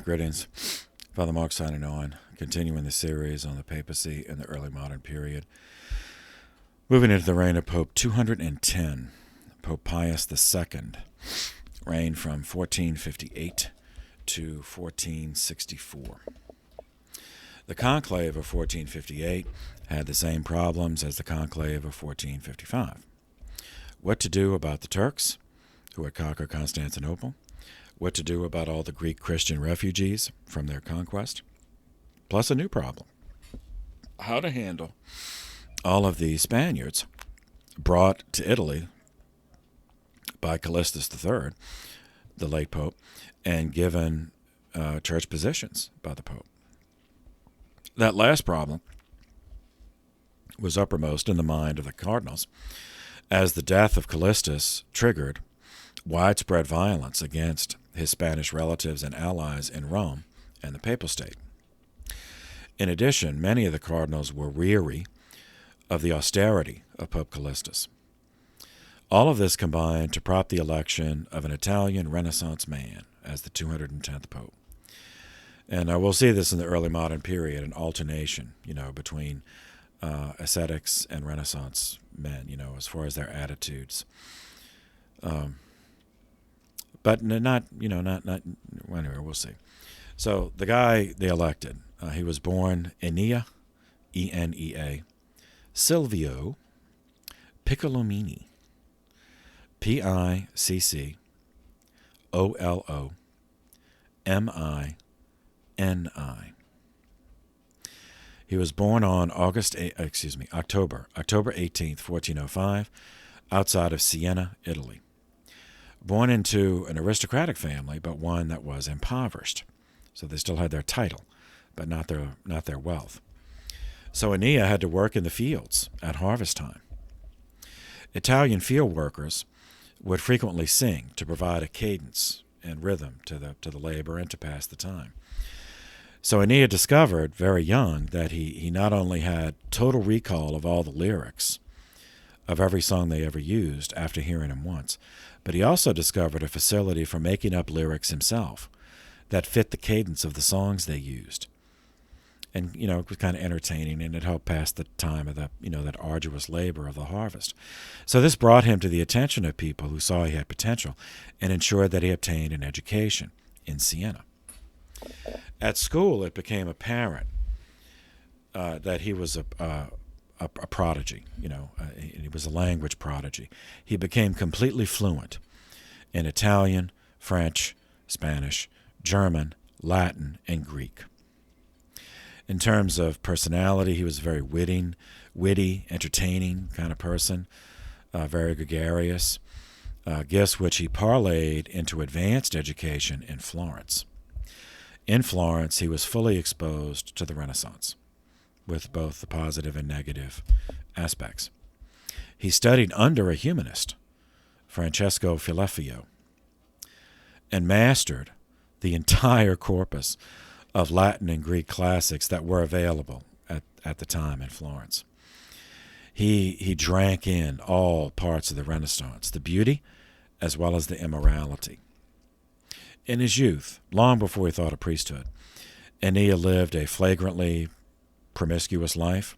Greetings. Father Mark signing on, continuing the series on the papacy in the early modern period. Moving into the reign of Pope 210, Pope Pius II, reigned from 1458 to 1464. The conclave of 1458 had the same problems as the conclave of 1455. What to do about the Turks, who had conquered Constantinople, what to do about all the Greek Christian refugees from their conquest, plus a new problem: how to handle all of the Spaniards brought to Italy by Callistus III, the late Pope, and given church positions by the Pope. That last problem was uppermost in the mind of the cardinals, as the death of Callistus triggered widespread violence against his Spanish relatives and allies in Rome and the Papal State. In addition, many of the cardinals were weary of the austerity of Pope Callistus. All of this combined to prop the election of an Italian Renaissance man as the 210th Pope. And we'll see this in the early modern period, an alternation, between ascetics and Renaissance men, as far as their attitudes. But not, anyway, we'll see. So the guy they elected, he was born Enea, E-N-E-A, Silvio Piccolomini, Piccolomini. He was born on October 18th, 1405, outside of Siena, Italy. Born into an aristocratic family, but one that was impoverished. So they still had their title, but not their wealth. So Enea had to work in the fields at harvest time. Italian field workers would frequently sing to provide a cadence and rhythm to the labor and to pass the time. So Enea discovered very young that he not only had total recall of all the lyrics of every song they ever used after hearing them once, but he also discovered a facility for making up lyrics himself that fit the cadence of the songs they used. And, it was kind of entertaining, and it helped pass the time of that arduous labor of the harvest. So this brought him to the attention of people who saw he had potential and ensured that he obtained an education in Siena. At school, it became apparent that he was a prodigy. He was a language prodigy. He became completely fluent in Italian, French, Spanish, German, Latin, and Greek. In terms of personality, he was a very witty, entertaining kind of person, very gregarious, gifts which he parlayed into advanced education in Florence. In Florence, he was fully exposed to the Renaissance, with both the positive and negative aspects. He studied under a humanist, Francesco Filefio, and mastered the entire corpus of Latin and Greek classics that were available at the time in Florence. He drank in all parts of the Renaissance, the beauty as well as the immorality. In his youth, long before he thought of priesthood, Enea lived a flagrantly promiscuous life,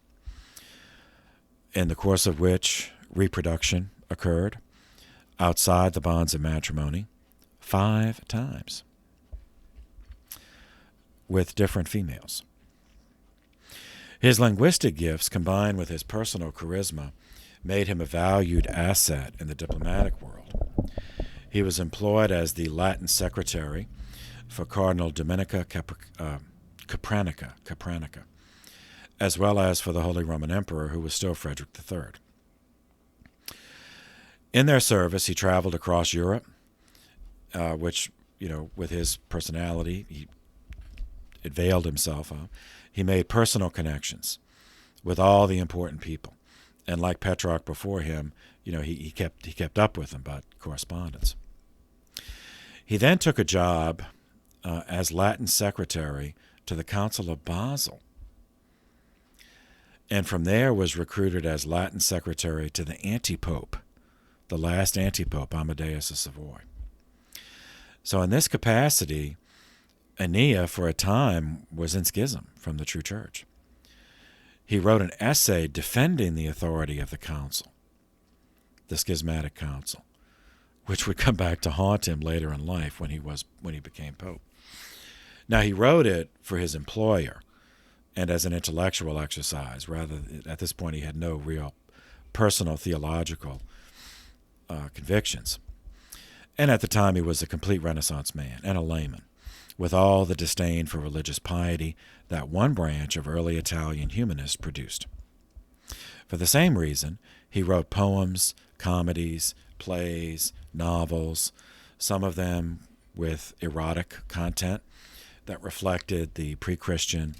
in the course of which reproduction occurred outside the bonds of matrimony 5 times with different females. His linguistic gifts, combined with his personal charisma, made him a valued asset in the diplomatic world. He was employed as the Latin secretary for Cardinal Dominica Capranica, as well as for the Holy Roman Emperor, who was still Frederick III. In their service, he traveled across Europe, which, with his personality, he availed himself of. He made personal connections with all the important people. And like Petrarch before him, he kept up with them by correspondence. He then took a job as Latin secretary to the Council of Basel, and from there was recruited as Latin secretary to the antipope, the last antipope, Amadeus of Savoy. So in this capacity, Aeneas, for a time, was in schism from the true church. He wrote an essay defending the authority of the council, the schismatic council, which would come back to haunt him later in life when he became pope. Now, he wrote it for his employer and as an intellectual exercise. Rather, at this point, he had no real personal theological convictions. And at the time, he was a complete Renaissance man and a layman, with all the disdain for religious piety that one branch of early Italian humanists produced. For the same reason, he wrote poems, comedies, plays, novels, some of them with erotic content that reflected the pre-Christian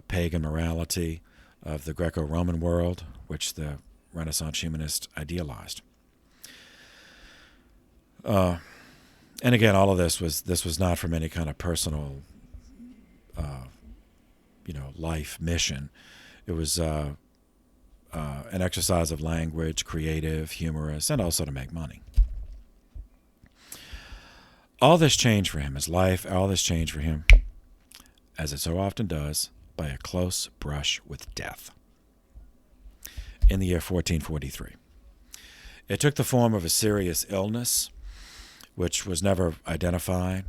pagan morality of the Greco-Roman world, which the Renaissance humanists idealized. And again, all of this was not from any kind of personal, life mission. It was an exercise of language, creative, humorous, and also to make money. All this changed for him, his life, all this changed for him, as it so often does, by a close brush with death. In the year 1443. It took the form of a serious illness, which was never identified.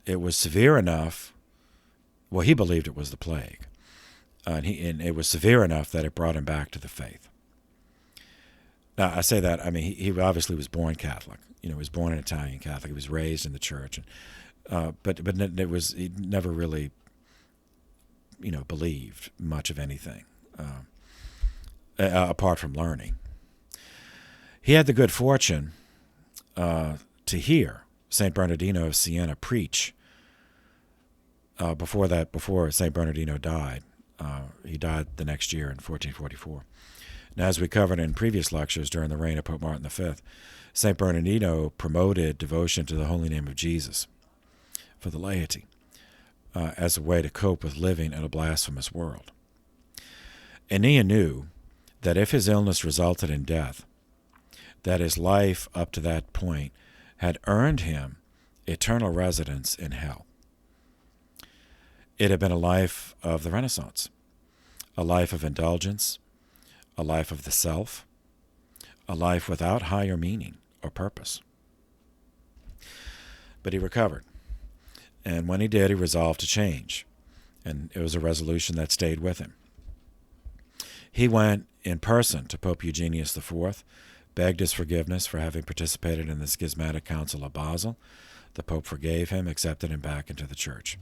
It was severe enough, well, he believed it was the plague, and it was severe enough that it brought him back to the faith. Now, I say that, he obviously was born Catholic. He was born an Italian Catholic. He was raised in the church, but he never really, believed much of anything, apart from learning. He had the good fortune to hear St. Bernardino of Siena preach before St. Bernardino died. He died the next year in 1444. Now, as we covered in previous lectures during the reign of Pope Martin V, St. Bernardino promoted devotion to the holy name of Jesus for the laity as a way to cope with living in a blasphemous world. Aeneas knew that if his illness resulted in death, that his life up to that point had earned him eternal residence in hell. It had been a life of the Renaissance, a life of indulgence, a life of the self, a life without higher meaning or purpose. But he recovered, and when he did, he resolved to change, and it was a resolution that stayed with him. He went in person to Pope Eugenius IV, begged his forgiveness for having participated in the Schismatic Council of Basel. The Pope forgave him, accepted him back into the church.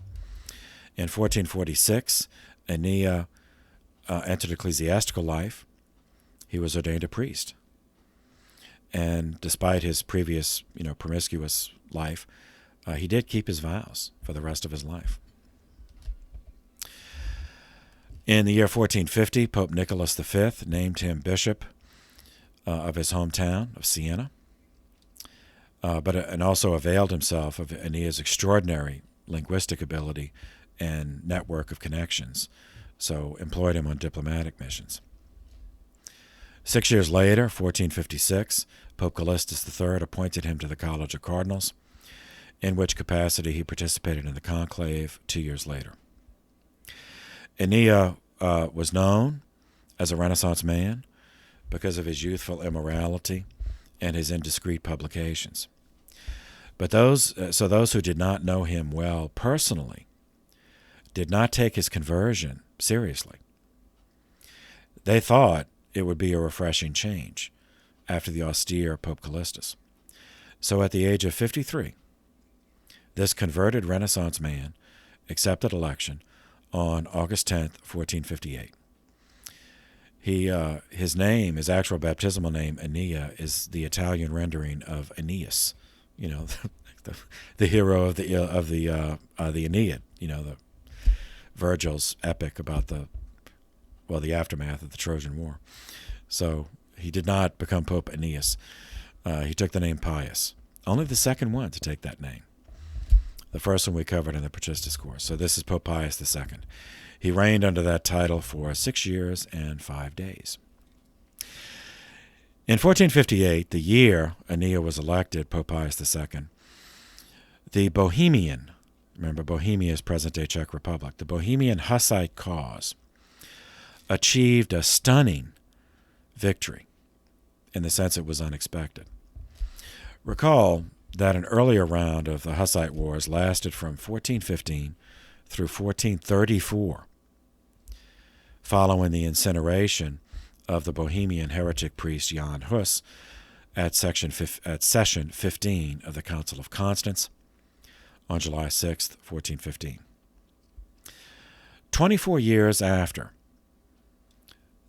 In 1446, Aeneas entered ecclesiastical life. He was ordained a priest. And despite his previous, promiscuous life, he did keep his vows for the rest of his life. In the year 1450, Pope Nicholas V named him bishop of his hometown of Siena, and also availed himself of Aeneas' extraordinary linguistic ability and network of connections, so employed him on diplomatic missions. 6 years later, 1456, Pope Callistus III appointed him to the College of Cardinals, in which capacity he participated in the conclave 2 years later. Aeneas was known as a Renaissance man because of his youthful immorality and his indiscreet publications. But those who did not know him well personally did not take his conversion seriously. They thought it would be a refreshing change after the austere Pope Callistus. So at the age of 53, this converted Renaissance man accepted election on August 10th, 1458. His actual baptismal name, Aeneas, is the Italian rendering of Aeneas, the hero of the Aeneid, the Virgil's epic about the aftermath of the Trojan War. So he did not become Pope Aeneas. He took the name Pius, only the second one to take that name. The first one we covered in the Patris Discourse. So this is Pope Pius II. He reigned under that title for 6 years and 5 days. In 1458, the year Aeneas was elected Pope Pius II, the Bohemian Remember, Bohemia is present-day Czech Republic. The Bohemian Hussite cause achieved a stunning victory in the sense it was unexpected. Recall that an earlier round of the Hussite Wars lasted from 1415 through 1434, following the incineration of the Bohemian heretic priest Jan Hus at session 15 of the Council of Constance on July 6, 1415. 24 years after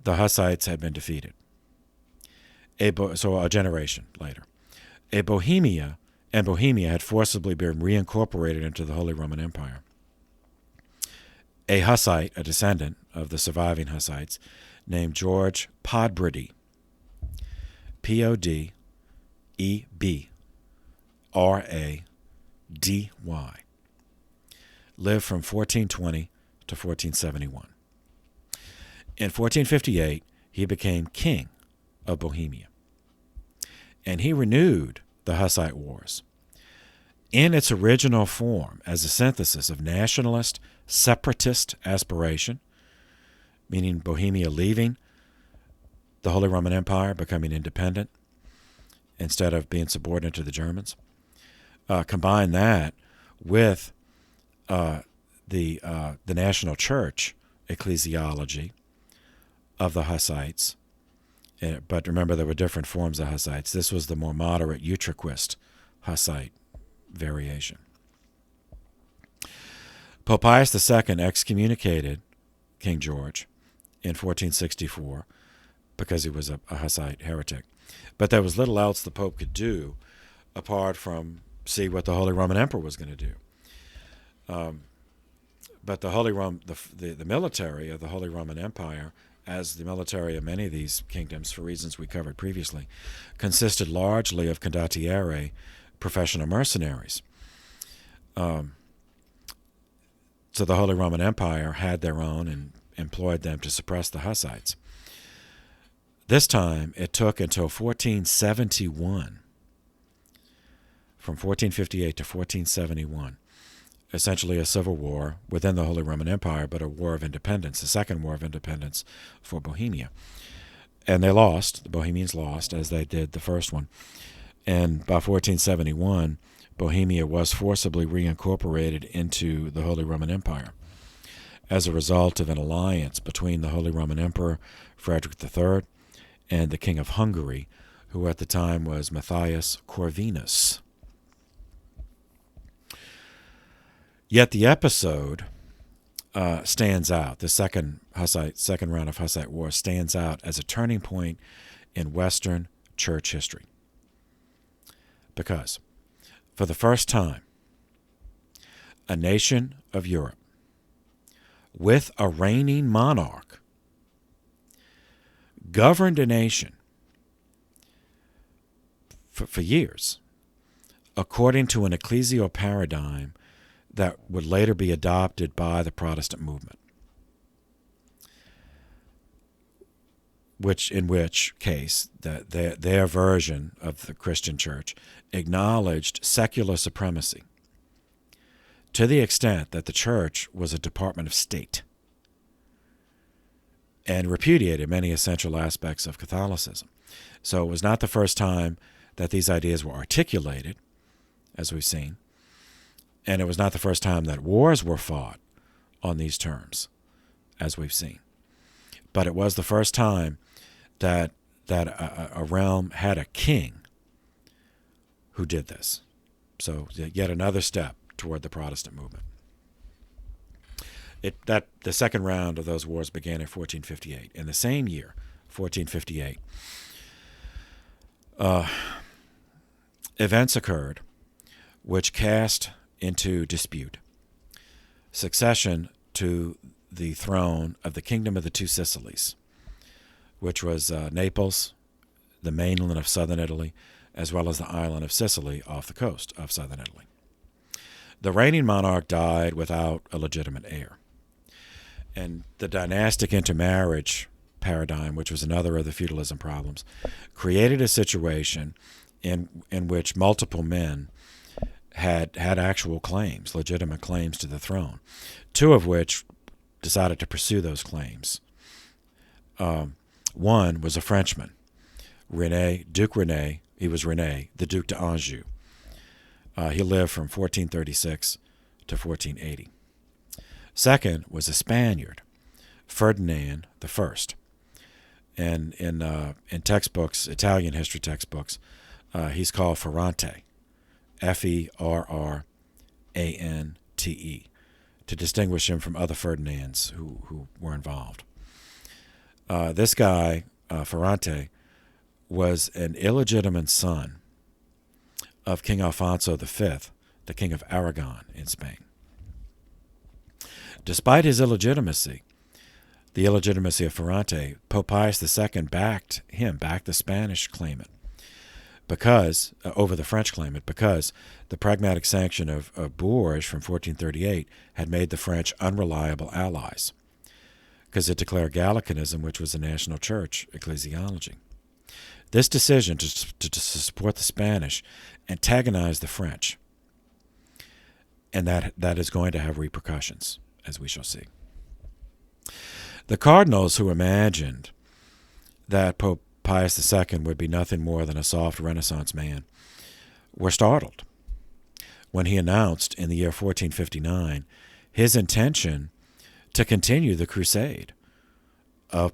the Hussites had been defeated, so a generation later, Bohemia had forcibly been reincorporated into the Holy Roman Empire. A Hussite, a descendant of the surviving Hussites, named George Podbrady, Podebray, lived from 1420 to 1471. In 1458, he became king of Bohemia, and he renewed the Hussite Wars in its original form as a synthesis of nationalist, separatist aspiration, meaning Bohemia leaving the Holy Roman Empire, becoming independent instead of being subordinate to the Germans. Combine that with the national church ecclesiology of the Hussites. But remember, there were different forms of Hussites. This was the more moderate Utraquist Hussite variation. Pope Pius II excommunicated King George in 1464 because he was a Hussite heretic. But there was little else the Pope could do apart from see what the Holy Roman Emperor was going to do. But the military of the Holy Roman Empire, as the military of many of these kingdoms, for reasons we covered previously, consisted largely of condottieri, professional mercenaries. So the Holy Roman Empire had their own and employed them to suppress the Hussites. This time, it took until 1471, from 1458 to 1471, essentially a civil war within the Holy Roman Empire, but a war of independence, a second war of independence for Bohemia. And they lost, the Bohemians lost, as they did the first one. And by 1471, Bohemia was forcibly reincorporated into the Holy Roman Empire as a result of an alliance between the Holy Roman Emperor, Frederick III, and the King of Hungary, who at the time was Matthias Corvinus. Yet the episode stands out. The second round of Hussite Wars stands out as a turning point in Western church history. Because, for the first time, a nation of Europe with a reigning monarch governed a nation for years according to an ecclesial paradigm that would later be adopted by the Protestant movement, in which case their version of the Christian church acknowledged secular supremacy to the extent that the church was a department of state and repudiated many essential aspects of Catholicism. So it was not the first time that these ideas were articulated, as we've seen, and it was not the first time that wars were fought on these terms, as we've seen. But it was the first time that a realm had a king who did this. So yet another step toward the Protestant movement. The second round of those wars began in 1458. In the same year, 1458, events occurred which cast into dispute succession to the throne of the Kingdom of the Two Sicilies, which was Naples, the mainland of southern Italy, as well as the island of Sicily off the coast of southern Italy. The reigning monarch died without a legitimate heir. And the dynastic intermarriage paradigm, which was another of the feudalism problems, created a situation in which multiple men had actual claims, legitimate claims to the throne, two of which decided to pursue those claims. One was a Frenchman, Duke René. He was René, the Duc d'Anjou. He lived from 1436 to 1480. Second was a Spaniard, Ferdinand I. And in textbooks, Italian history textbooks, he's called Ferrante, Ferrante, to distinguish him from other Ferdinands who were involved. This guy, Ferrante, was an illegitimate son of King Alfonso V, the King of Aragon in Spain. Despite his illegitimacy, the illegitimacy of Ferrante, Pope Pius II backed the Spanish claimant, because over the French claimant, because the pragmatic sanction of Bourges from 1438 had made the French unreliable allies, because it declared Gallicanism, which was a national church ecclesiology. This decision to support the Spanish antagonized the French, and that is going to have repercussions, as we shall see. The cardinals who imagined that Pope Pius II would be nothing more than a soft Renaissance man were startled when he announced in the year 1459 his intention to continue the crusade of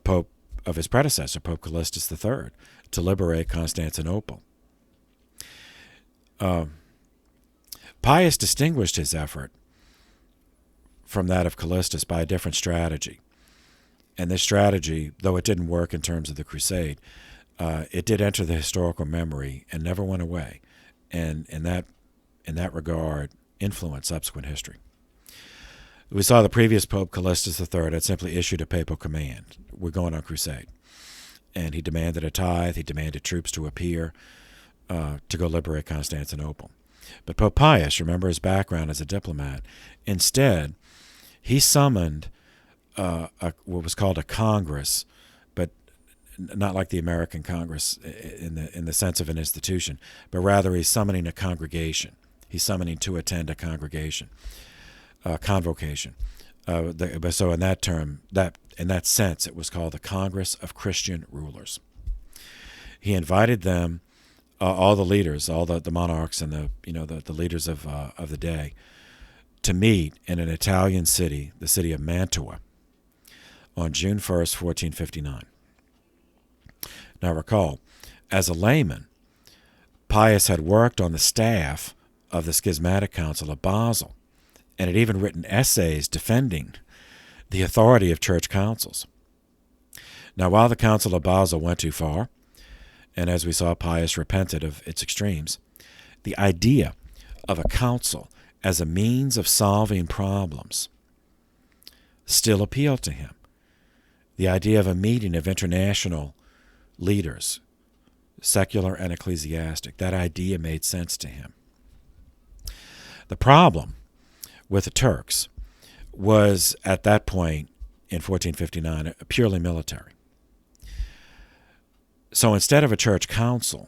his predecessor, Pope Callistus III, to liberate Constantinople. Pius distinguished his effort from that of Callistus by a different strategy. And this strategy, though it didn't work in terms of the crusade, it did enter the historical memory and never went away, and in that regard influenced subsequent history. We saw the previous Pope, Callistus III, had simply issued a papal command. We're going on crusade. And he demanded a tithe, he demanded troops to appear to go liberate Constantinople. But Pope Pius, remember his background as a diplomat, instead he summoned what was called a Congress, but not like the American Congress in the sense of an institution, but rather he's summoning a congregation. He's summoning to attend a congregation, convocation. So in that sense, it was called the Congress of Christian Rulers. He invited them, all the leaders, all the monarchs and the leaders of the day, to meet in an Italian city, the city of Mantua, on June 1st, 1459. Now recall, as a layman, Pius had worked on the staff of the Schismatic Council of Basel, and had even written essays defending the authority of church councils. Now, while the Council of Basel went too far, and as we saw, Pius repented of its extremes, the idea of a council as a means of solving problems still appealed to him. The idea of a meeting of international leaders, secular and ecclesiastic, that idea made sense to him. The problem with the Turks was, at that point in 1459, purely military. So instead of a church council,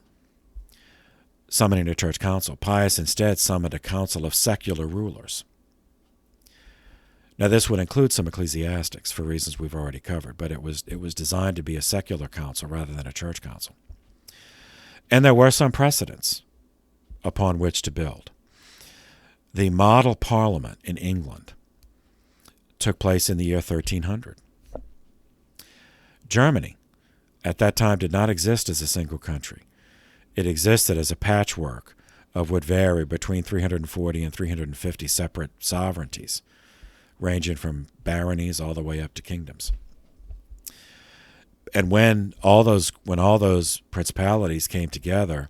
summoning a church council, Pius instead summoned a council of secular rulers. Now, this would include some ecclesiastics for reasons we've already covered, but it was designed to be a secular council rather than a church council. And there were some precedents upon which to build. The model parliament in England took place in the year 1300. Germany, at that time, did not exist as a single country. It existed as a patchwork of what varied between 340 and 350 separate sovereignties, ranging from baronies all the way up to kingdoms. And when all those principalities came together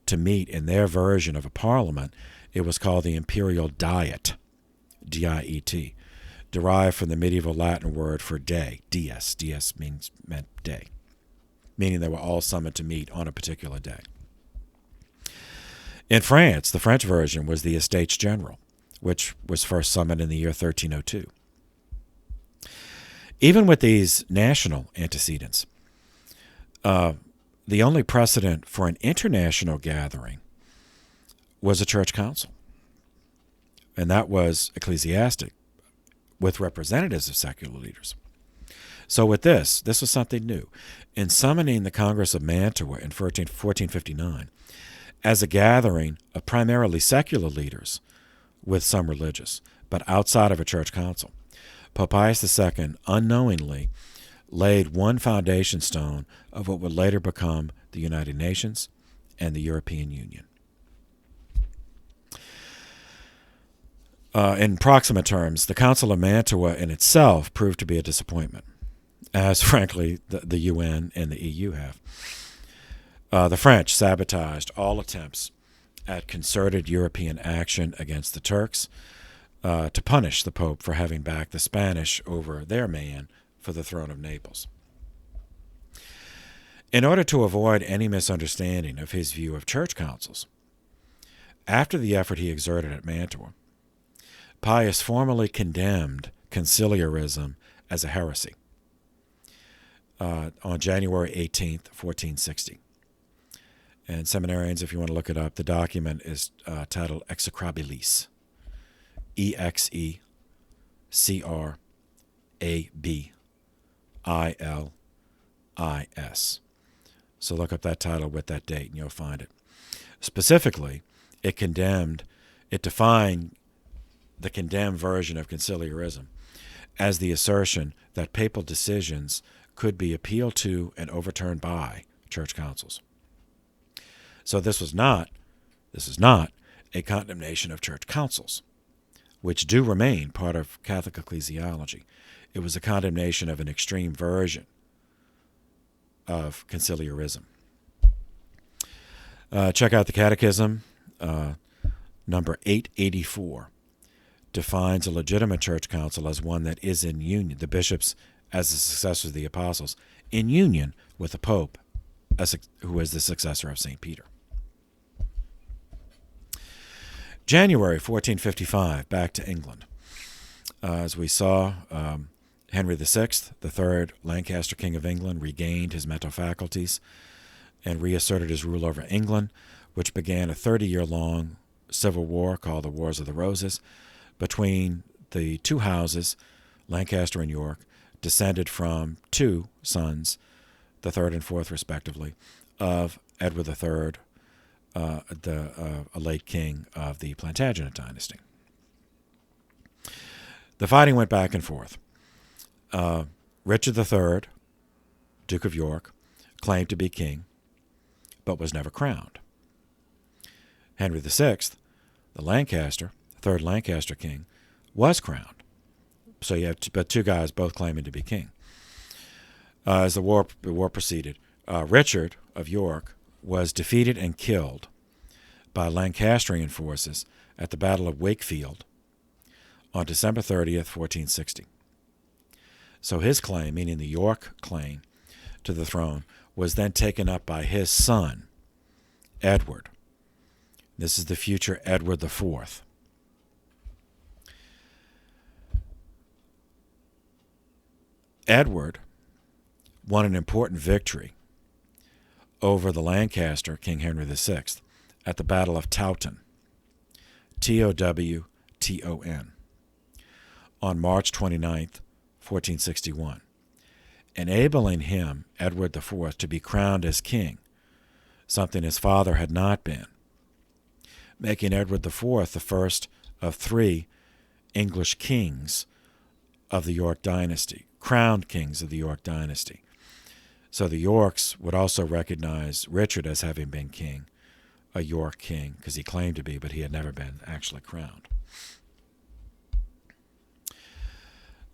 to meet in their version of a parliament, it was called the Imperial Diet, D-I-E-T, derived from the medieval Latin word for day, dies. Dies meant day, meaning they were all summoned to meet on a particular day. In France, the French version was the Estates General, which was first summoned in the year 1302. Even with these national antecedents, the only precedent for an international gathering was a church council, and that was ecclesiastic with representatives of secular leaders. So with this was something new. In summoning the Congress of Mantua in 1459 as a gathering of primarily secular leaders with some religious, but outside of a church council, Pope Pius II unknowingly laid one foundation stone of what would later become the United Nations and the European Union. In proximate terms, the Council of Mantua in itself proved to be a disappointment, as frankly the UN and the EU have. The French sabotaged all attempts at concerted European action against the Turks to punish the Pope for having backed the Spanish over their man for the throne of Naples. In order to avoid any misunderstanding of his view of church councils, after the effort he exerted at Mantua, Pius formally condemned conciliarism as a heresy on January 18th, 1460. And seminarians, if you want to look it up, the document is titled Execrabilis. Execrabilis. So look up that title with that date and you'll find it. Specifically, it defined the condemned version of conciliarism as the assertion that papal decisions could be appealed to and overturned by church councils. So this is not a condemnation of church councils, which do remain part of Catholic ecclesiology. It was a condemnation of an extreme version of conciliarism. Check out the Catechism, number 884. Defines a legitimate church council as one that is in union, the bishops as the successors of the apostles, in union with the Pope, who is the successor of St. Peter. January 1455, back to England. As we saw, Henry VI, the third Lancaster King of England, regained his mental faculties and reasserted his rule over England, which began a 30-year-long civil war called the Wars of the Roses, between the two houses, Lancaster and York, descended from two sons, the third and fourth respectively, of Edward III, a late king of the Plantagenet dynasty. The fighting went back and forth. Richard III, Duke of York, claimed to be king, but was never crowned. Henry VI, the third Lancaster king, was crowned. So you have two guys both claiming to be king. As the war proceeded, Richard of York was defeated and killed by Lancastrian forces at the Battle of Wakefield on December 30th, 1460. So his claim, meaning the York claim to the throne, was then taken up by his son, Edward. This is the future Edward IV. Edward won an important victory over the Lancaster King Henry VI at the Battle of Towton, Towton, on March 29th, 1461, enabling him, Edward IV, to be crowned as king, something his father had not been, making Edward IV the first of three English kings of the York dynasty, crowned kings of the York dynasty. So the Yorks would also recognize Richard as having been king, a York king, because he claimed to be, but he had never been actually crowned.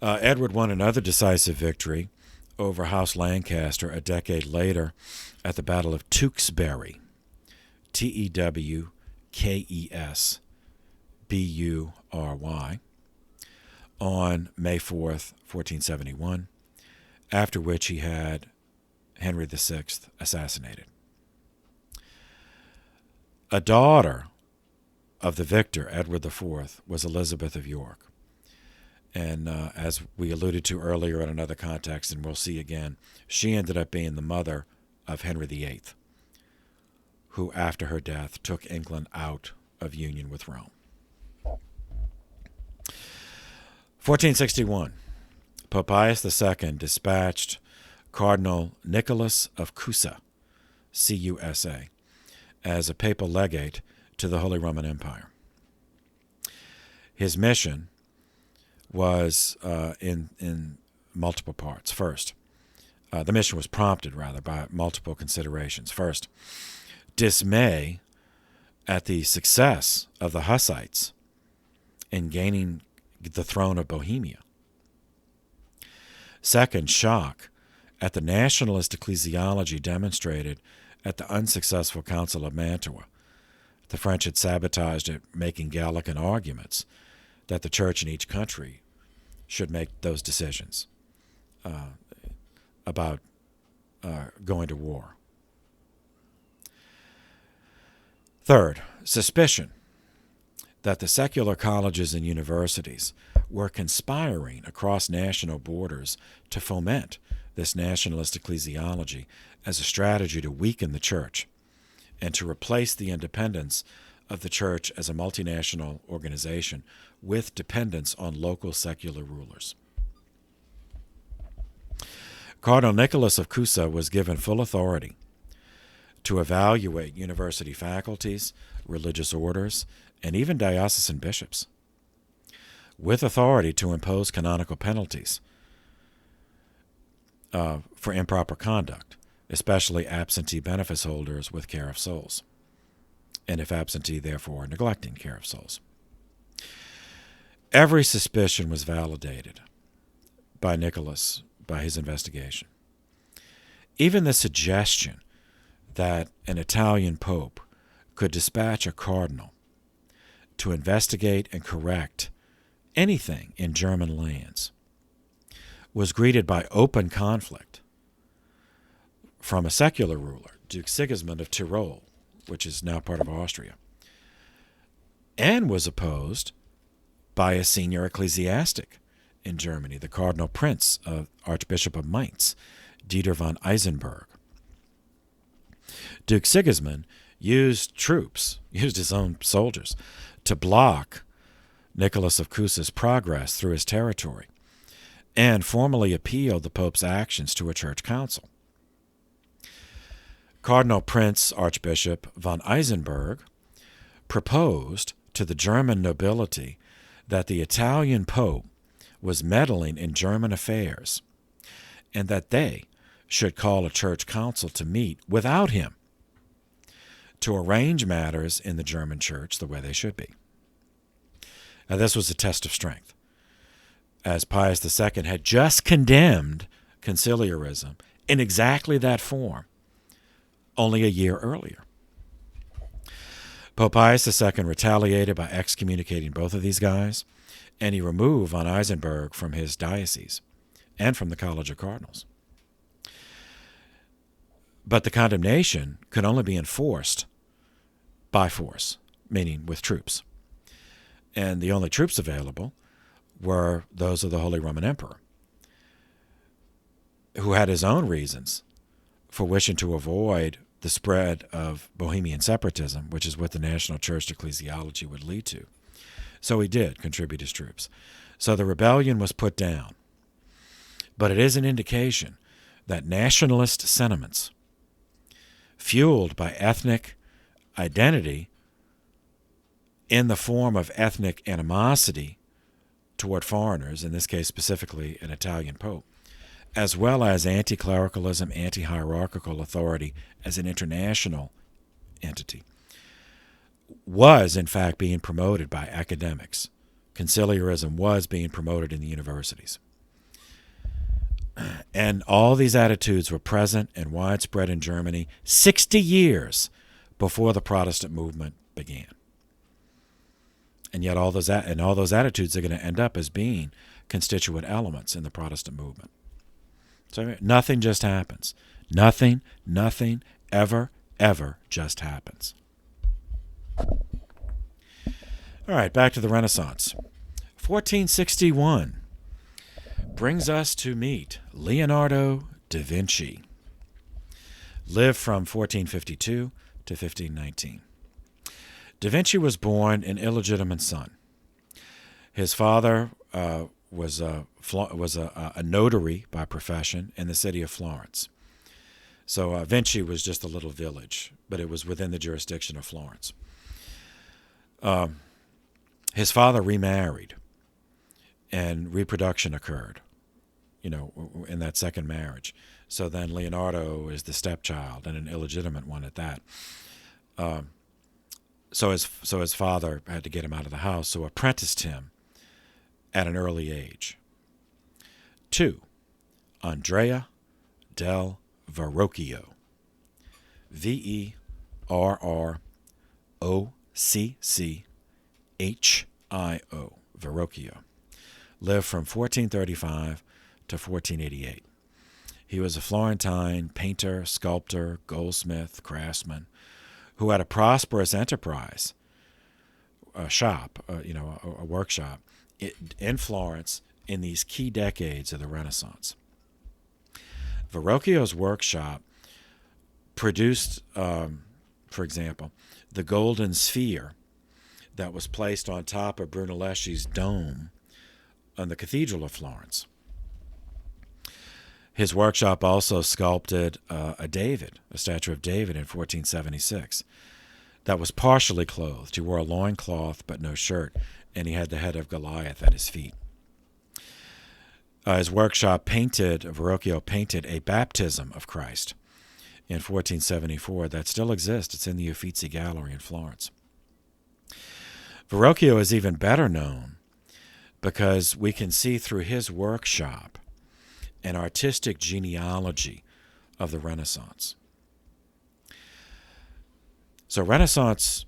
Edward won another decisive victory over House Lancaster a decade later at the Battle of Tewkesbury, Tewkesbury, on May 4th, 1471, after which he had Henry VI assassinated. A daughter of the victor, Edward IV, was Elizabeth of York. And as we alluded to earlier in another context, and we'll see again, she ended up being the mother of Henry VIII, who after her death took England out of union with Rome. 1461, Pope Pius II dispatched Cardinal Nicholas of Cusa, C-U-S-A, as a papal legate to the Holy Roman Empire. His mission was in multiple parts. First, the mission was prompted, rather, by multiple considerations. First, dismay at the success of the Hussites in gaining the throne of Bohemia. Second, shock at the nationalist ecclesiology demonstrated at the unsuccessful Council of Mantua. The French had sabotaged it, making Gallican arguments that the church in each country should make those decisions about going to war. Third, suspicion that the secular colleges and universities were conspiring across national borders to foment this nationalist ecclesiology as a strategy to weaken the church and to replace the independence of the church as a multinational organization with dependence on local secular rulers. Cardinal Nicholas of Cusa was given full authority to evaluate university faculties, religious orders, and even diocesan bishops, with authority to impose canonical penalties for improper conduct, especially absentee benefice holders with care of souls, and if absentee, therefore, neglecting care of souls. Every suspicion was validated by Nicholas, by his investigation. Even the suggestion that an Italian pope could dispatch a cardinal to investigate and correct anything in German lands was greeted by open conflict from a secular ruler, Duke Sigismund of Tyrol, which is now part of Austria, and was opposed by a senior ecclesiastic in Germany, the Cardinal Prince, Archbishop of Mainz, Dieter von Eisenberg. Duke Sigismund used his own soldiers, to block Nicholas of Cusa's progress through his territory, and formally appealed the Pope's actions to a church council. Cardinal Prince Archbishop von Eisenberg proposed to the German nobility that the Italian Pope was meddling in German affairs and that they should call a church council to meet without him to arrange matters in the German church the way they should be. Now, this was a test of strength, as Pius II had just condemned conciliarism in exactly that form only a year earlier. Pope Pius II retaliated by excommunicating both of these guys, and he removed von Eisenberg from his diocese and from the College of Cardinals. But the condemnation could only be enforced by force, meaning with troops. And the only troops available were those of the Holy Roman Emperor, who had his own reasons for wishing to avoid the spread of Bohemian separatism, which is what the national church ecclesiology would lead to. So he did contribute his troops. So the rebellion was put down. But it is an indication that nationalist sentiments, fueled by ethnic identity in the form of ethnic animosity toward foreigners, in this case specifically an Italian pope, as well as anti-clericalism, anti-hierarchical authority as an international entity, was in fact being promoted by academics. Conciliarism was being promoted in the universities. And all these attitudes were present and widespread in Germany 60 years before the Protestant movement began. And yet all those attitudes are going to end up as being constituent elements in the Protestant movement. So nothing just happens. Nothing, ever just happens. All right, back to the Renaissance. 1461 brings us to meet Leonardo da Vinci. Lived from 1452 to 1519. Da Vinci was born an illegitimate son. His father was a notary by profession in the city of Florence. So Vinci was just a little village, but it was within the jurisdiction of Florence. His father remarried, and reproduction occurred, in that second marriage. So then Leonardo is the stepchild, and an illegitimate one at that. So his father had to get him out of the house, so apprenticed him at an early age. 2. Andrea del Verrocchio. Verrocchio. Verrocchio. Lived from 1435 to 1488. He was a Florentine painter, sculptor, goldsmith, craftsman, who had a prosperous enterprise, a shop, a workshop in Florence in these key decades of the Renaissance. Verrocchio's workshop produced, for example, the golden sphere that was placed on top of Brunelleschi's dome on the Cathedral of Florence. His workshop also sculpted a statue of David in 1476 that was partially clothed. He wore a loincloth but no shirt, and he had the head of Goliath at his feet. His workshop Verrocchio painted a baptism of Christ in 1474 that still exists. It's in the Uffizi Gallery in Florence. Verrocchio is even better known because we can see through his workshop an artistic genealogy of the Renaissance. So Renaissance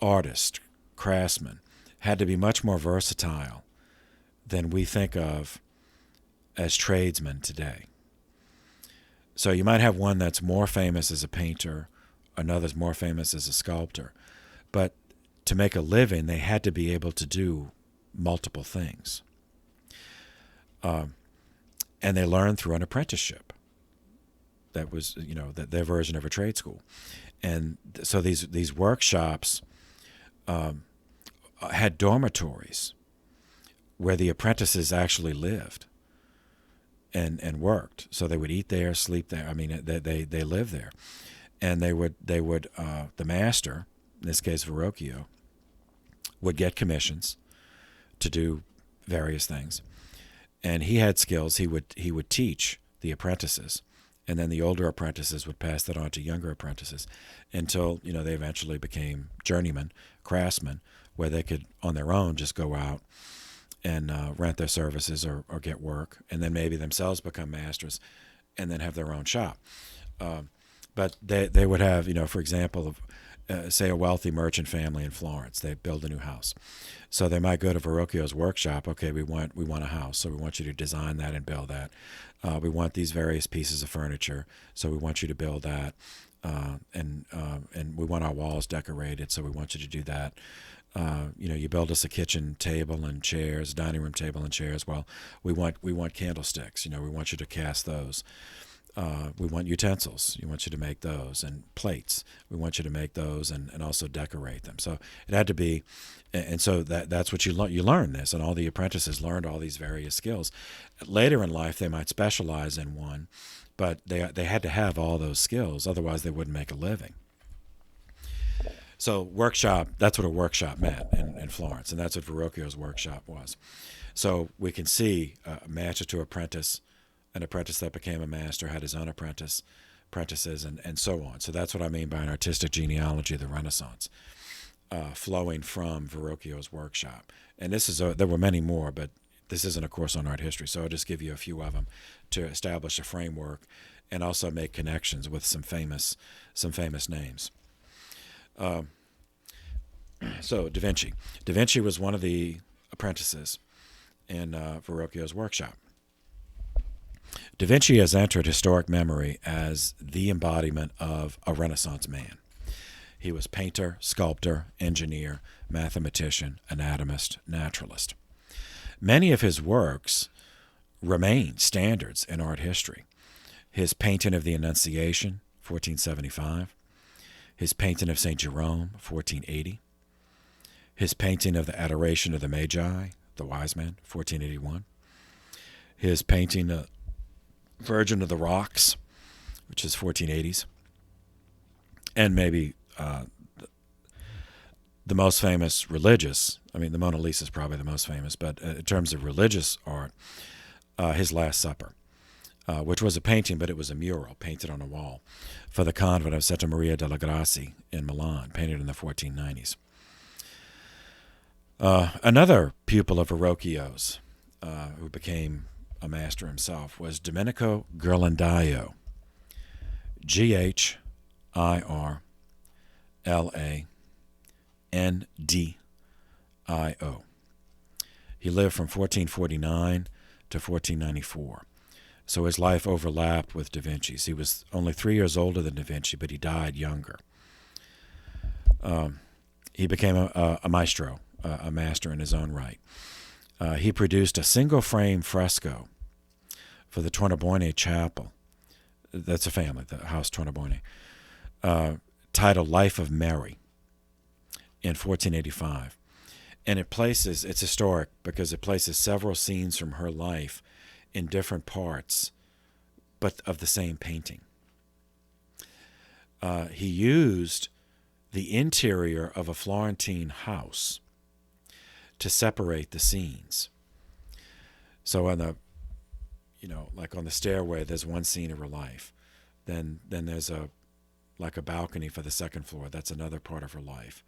artists, craftsmen, had to be much more versatile than we think of as tradesmen today. So you might have one that's more famous as a painter, another's more famous as a sculptor, but to make a living, they had to be able to do multiple things. And they learned through an apprenticeship. That was, their version of a trade school. And so these workshops had dormitories where the apprentices actually lived and worked. So they would eat there, sleep there. I mean, they lived there. And they would the master, in this case Verrocchio, would get commissions to do various things. And he had skills. He would teach the apprentices, and then the older apprentices would pass that on to younger apprentices until they eventually became journeymen, craftsmen, where they could on their own just go out and rent their services or get work, and then maybe themselves become masters and then have their own shop. But they would have, for example, say a wealthy merchant family in Florence. They build a new house. So they might go to Verrocchio's workshop. Okay, we want a house, so we want you to design that and build that. We want these various pieces of furniture, so we want you to build that. And we want our walls decorated, so we want you to do that. You build us a kitchen table and chairs, dining room table and chairs. Well, we want candlesticks. We want you to cast those. We want utensils. You want you to make those, and plates. We want you to make those and also decorate them. So it had to be, and so that's what you learn. You learn this, and all the apprentices learned all these various skills. Later in life, they might specialize in one, but they had to have all those skills. Otherwise, they wouldn't make a living. So workshop, that's what a workshop meant in Florence, and that's what Verrocchio's workshop was. So we can see a master to apprentice. An apprentice that became a master had his own apprentices, and so on. So that's what I mean by an artistic genealogy of the Renaissance, flowing from Verrocchio's workshop. And there were many more, but this isn't a course on art history, so I'll just give you a few of them to establish a framework and also make connections with some famous names. So Da Vinci. Da Vinci was one of the apprentices in Verrocchio's workshop. Da Vinci has entered historic memory as the embodiment of a Renaissance man. He was painter, sculptor, engineer, mathematician, anatomist, naturalist. Many of his works remain standards in art history. His painting of the Annunciation, 1475. His painting of St. Jerome, 1480. His painting of the Adoration of the Magi, the Wise Men, 1481. His painting of Virgin of the Rocks, which is 1480s. And maybe the most famous religious, I mean, the Mona Lisa is probably the most famous, but in terms of religious art, his Last Supper, which was a painting, but it was a mural painted on a wall for the convent of Santa Maria delle Grazie in Milan, painted in the 1490s. Another pupil of Verrocchio's, who became a master himself, was Domenico Ghirlandaio, Ghirlandio. He lived from 1449 to 1494. So his life overlapped with Da Vinci's. He was only 3 years older than Da Vinci, but he died younger. He became a maestro, a master in his own right. He produced a single-frame fresco for the Tornabuoni Chapel. That's a family, the House Tornabuoni, titled Life of Mary in 1485. And it's historic because it places several scenes from her life in different parts, but of the same painting. He used the interior of a Florentine house to separate the scenes. So on the, like on the stairway, there's one scene of her life. Then there's a balcony for the second floor. That's another part of her life.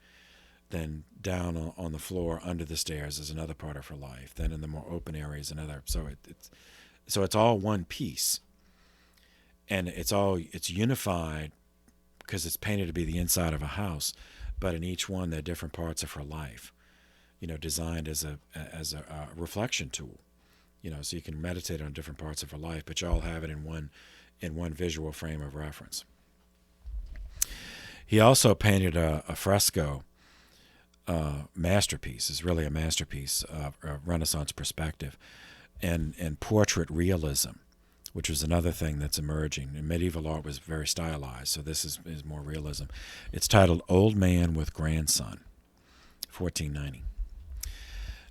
Then down on the floor under the stairs is another part of her life. Then in the more open areas, another. So it's all one piece, and it's unified because it's painted to be the inside of a house, but in each one there are different parts of her life, designed as a reflection tool, so you can meditate on different parts of her life, but you all have it in one visual frame of reference. He also painted a fresco masterpiece. It's really a masterpiece of Renaissance perspective and portrait realism, which was another thing that's emerging. And medieval art was very stylized, so this is more realism. It's titled Old Man with Grandson, 1490.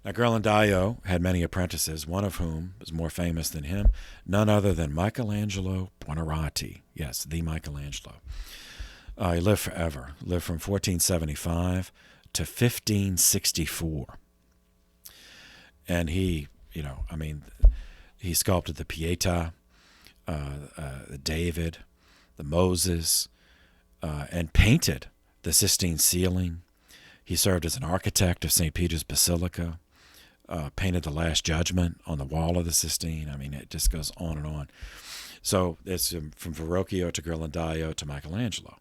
Now, Ghirlandaio had many apprentices, one of whom is more famous than him, none other than Michelangelo Buonarroti. Yes, the Michelangelo. He lived forever, lived from 1475 to 1564. And he sculpted the Pietà, the David, the Moses, and painted the Sistine ceiling. He served as an architect of St. Peter's Basilica, painted the Last Judgment on the wall of the Sistine. I mean, it just goes on and on. So it's from Verrocchio to Ghirlandaio to Michelangelo.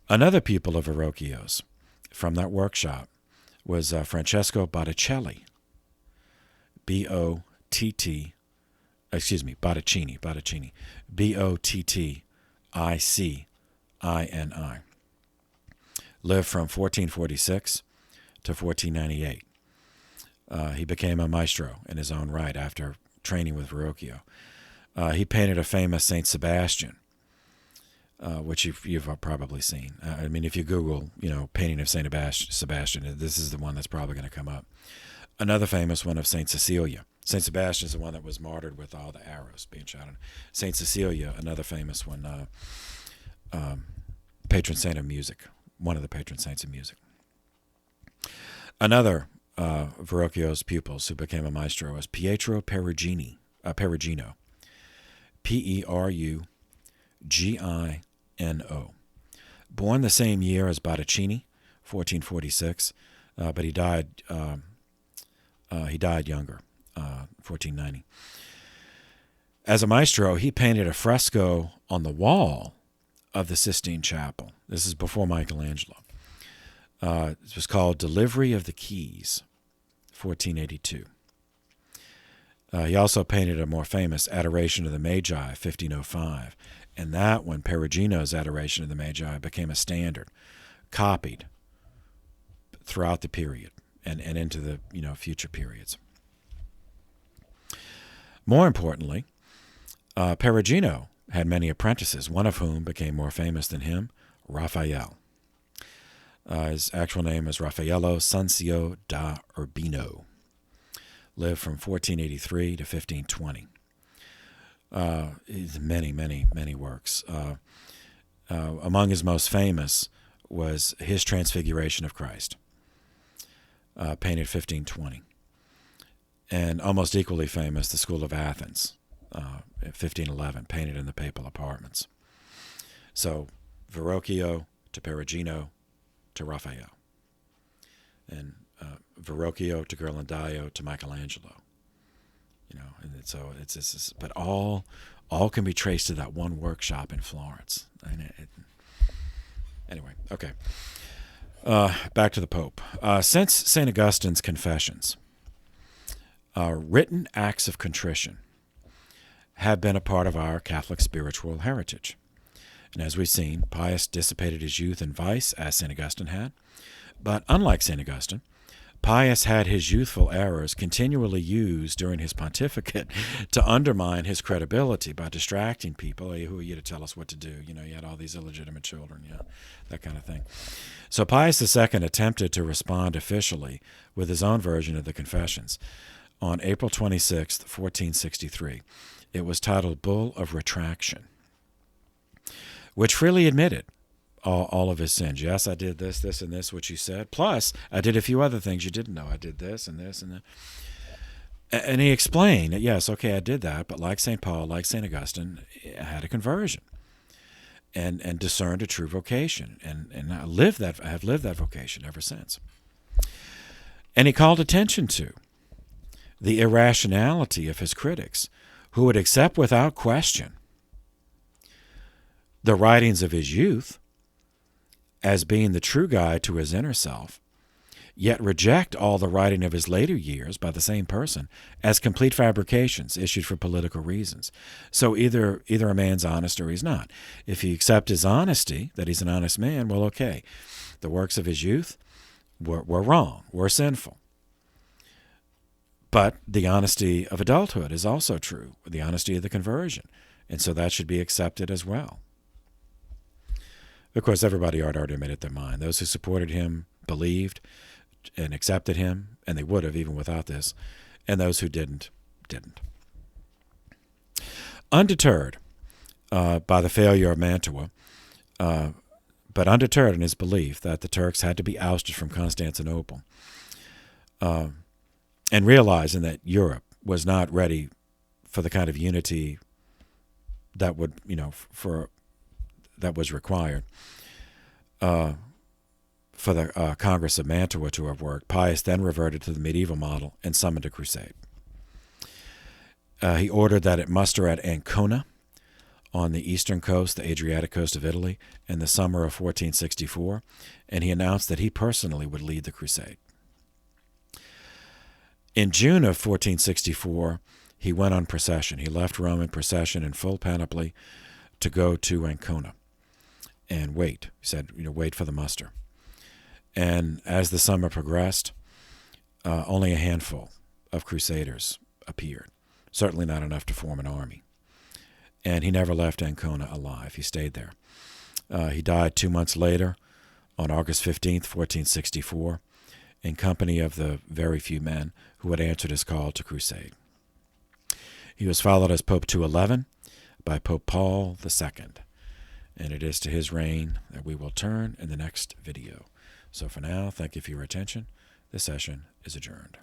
Another pupil of Verrocchio's from that workshop was Francesco Botticelli, Botticini, Bottticini, lived from 1446 to 1498. He became a maestro in his own right after training with Verrocchio. He painted a famous Saint Sebastian, which you've probably seen. I mean, if you Google, painting of Saint Sebastian, this is the one that's probably going to come up. Another famous one of Saint Cecilia. Saint Sebastian is the one that was martyred with all the arrows being shot at. Saint Cecilia, another famous one, patron saint of music, one of the patron saints of music. Another Verrocchio's pupils who became a maestro was Pietro Perugino, Perugino, born the same year as Botticini, 1446, but he died younger, 1490. As a maestro, he painted a fresco on the wall of the Sistine Chapel. This is before Michelangelo. It was called Delivery of the Keys, 1482. He also painted a more famous Adoration of the Magi, 1505. And that one, Perugino's Adoration of the Magi, became a standard, copied throughout the period and into the future periods. More importantly, Perugino had many apprentices, one of whom became more famous than him, Raphael. His actual name is Raffaello Sancio da Urbino. Lived from 1483 to 1520. Many works. Among his most famous was his Transfiguration of Christ, painted 1520. And almost equally famous, the School of Athens, 1511, painted in the papal apartments. So, Verrocchio to Perugino to Raphael, and Verrocchio to Ghirlandaio to Michelangelo. And so it's but all can be traced to that one workshop in Florence. Anyway, okay. Back to the Pope. Since St. Augustine's Confessions, written acts of contrition have been a part of our Catholic spiritual heritage. And as we've seen, Pius dissipated his youth in vice, as St. Augustine had. But unlike St. Augustine, Pius had his youthful errors continually used during his pontificate to undermine his credibility by distracting people. Hey, who are you to tell us what to do? You had all these illegitimate children, that kind of thing. So Pius II attempted to respond officially with his own version of the Confessions on April 26, 1463. It was titled Bull of Retraction, which freely admitted all of his sins. Yes, I did this, and this, which you said. Plus, I did a few other things you didn't know. I did this and this and that. And he explained that, yes, okay, I did that, but like St. Paul, like St. Augustine, I had a conversion and discerned a true vocation. And I have lived that vocation ever since. And he called attention to the irrationality of his critics, who would accept without question the writings of his youth as being the true guide to his inner self, yet reject all the writing of his later years by the same person as complete fabrications issued for political reasons. So either a man's honest or he's not. If you accept his honesty, that he's an honest man, well, okay. The works of his youth were wrong, were sinful. But the honesty of adulthood is also true, the honesty of the conversion. And so that should be accepted as well. Of course, everybody had already made up their mind. Those who supported him believed and accepted him, and they would have even without this. And those who didn't. Undeterred by the failure of Mantua, but undeterred in his belief that the Turks had to be ousted from Constantinople, and realizing that Europe was not ready for the kind of unity that would, that was required for the Congress of Mantua to have worked, Pius then reverted to the medieval model and summoned a crusade. He ordered that it muster at Ancona on the eastern coast, the Adriatic coast of Italy, in the summer of 1464, and he announced that he personally would lead the crusade. In June of 1464, he went on procession. He left Rome in procession in full panoply to go to Ancona and wait. He said, wait for the muster. And as the summer progressed, only a handful of crusaders appeared, certainly not enough to form an army. And he never left Ancona alive. He stayed there. He died 2 months later on August 15th, 1464, in company of the very few men who had answered his call to crusade. He was followed as Pope 211 by Pope Paul II, and it is to his reign that we will turn in the next video. So for now, thank you for your attention. This session is adjourned.